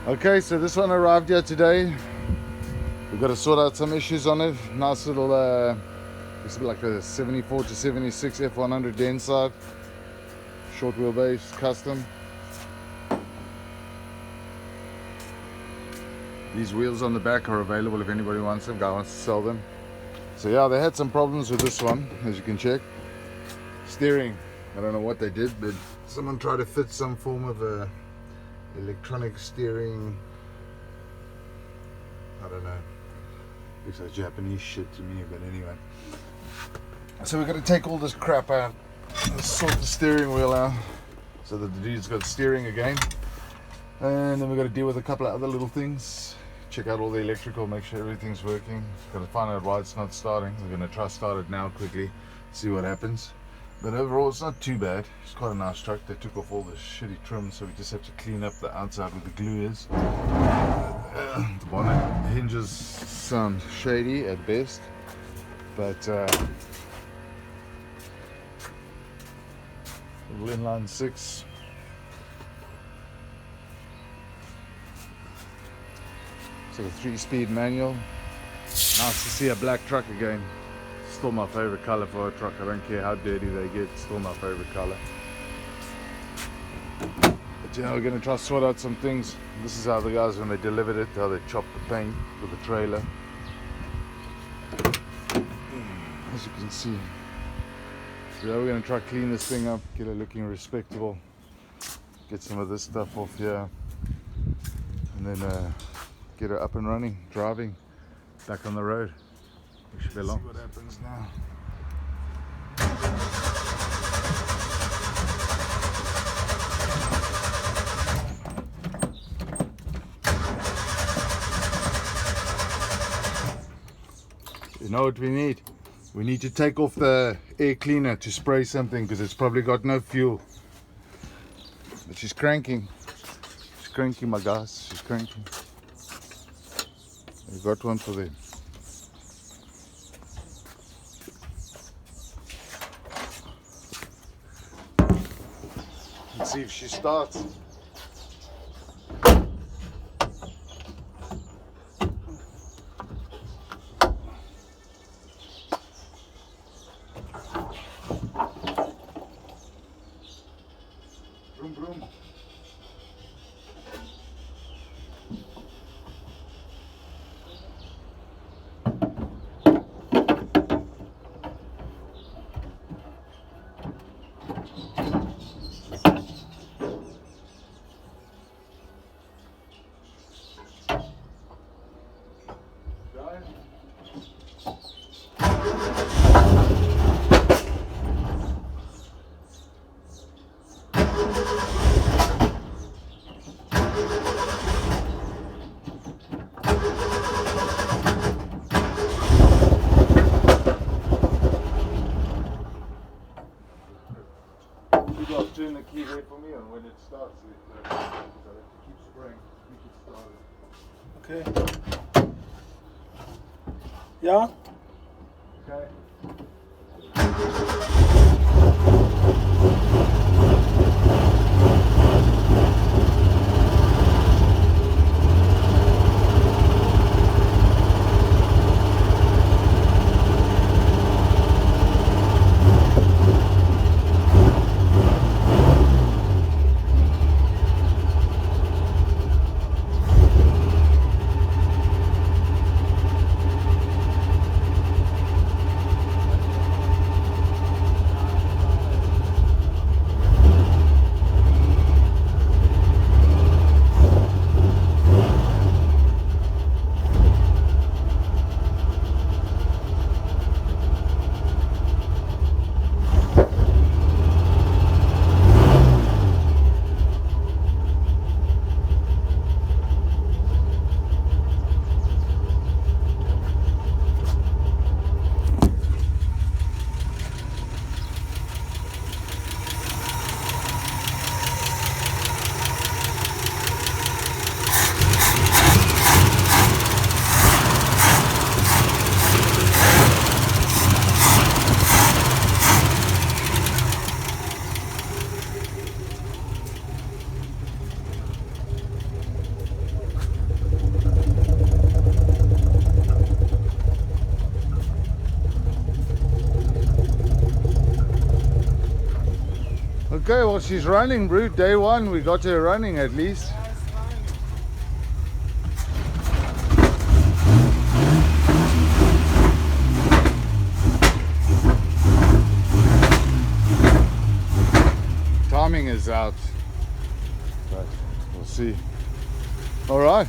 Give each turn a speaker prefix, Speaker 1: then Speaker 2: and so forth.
Speaker 1: Okay, so this one arrived here today. We've got to sort out some issues on it. Nice little, it's like a 74 to 76 F100 inside. Short wheelbase, custom. These wheels on the back are available if anybody wants them, guy wants to sell them. So yeah, they had some problems with this one, as you can check. Steering, I don't know what they did, but someone tried to fit some form of electronic steering. I don't know. Looks like Japanese shit to me, but anyway. So we're going to take all this crap out. Let's sort the steering wheel out so that the dude's got steering again. And then we're going to deal with a couple of other little things. Check out all the electrical, make sure everything's working. Got to find out why it's not starting. We're going to try start it now quickly, see what happens. But overall, it's not too bad. It's quite a nice truck. They took off all the shitty trim, so we just have to clean up the outside where the glue is. The bonnet hinges sound shady at best, but little inline 6. So the 3-speed manual. Nice to see a black truck again. Still my favorite color for a truck. I don't care how dirty they get, still my favorite color. But yeah, we're going to try to sort out some things. This is how the guys, when they delivered it, how they chopped the paint with the trailer. As you can see. So yeah, we're going to try to clean this thing up, get it looking respectable. Get some of this stuff off here. And then get it up and running, driving, back on the road. We should be long. See what happens now. You know what we need? We need to take off the air cleaner to spray something because it's probably got no fuel. But she's cranking. She's cranking, my guys. She's cranking. We got one for them. Let's see if she starts. Vroom, vroom. Turn the key there for me, and when it starts, it keeps spraying. Keep it started.
Speaker 2: Okay. Yeah?
Speaker 1: Okay. Okay, well, she's running, Brute. Day one, we got her running at least. Timing is out, but we'll see. All right.